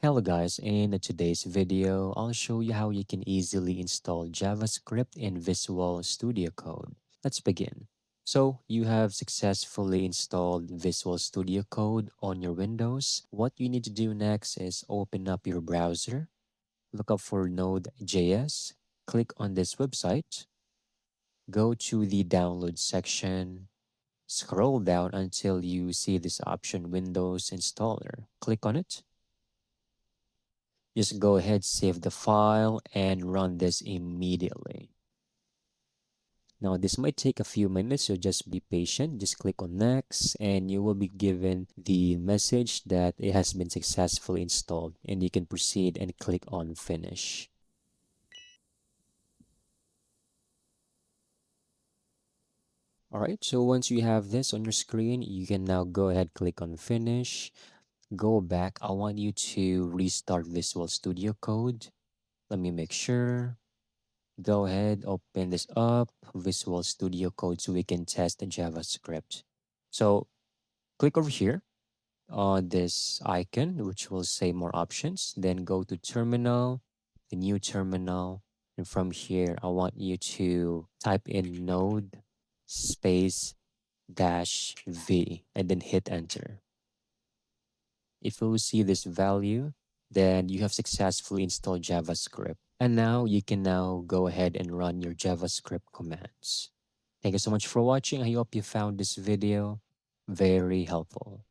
Hello guys, in today's video, I'll show you how you can easily install JavaScript in Visual Studio Code. Let's begin. So you have successfully installed Visual Studio Code on your Windows. What you need to do next is open up your browser, look up for Node.js, click on this website, go to the download section, scroll down until you see this option Windows Installer. Click on it. Just go ahead, save the file, and run this immediately. Now, this might take a few minutes, so just be patient. Just click on next, and you will be given the message that it has been successfully installed, and you can proceed and click on finish. All right, so once you have this on your screen, you can now go ahead, click on finish, go back. I want you to restart Visual Studio Code. Let me make sure. Go ahead, open this up, Visual Studio Code, so we can test the JavaScript. So click over here on this icon, which will say more options. Then go to Terminal, the new terminal. And from here, I want you to type in node space dash V and then hit enter. If you will see this value, then you have successfully installed JavaScript. And now you can now go ahead and run your JavaScript commands. Thank you so much for watching. I hope you found this video very helpful.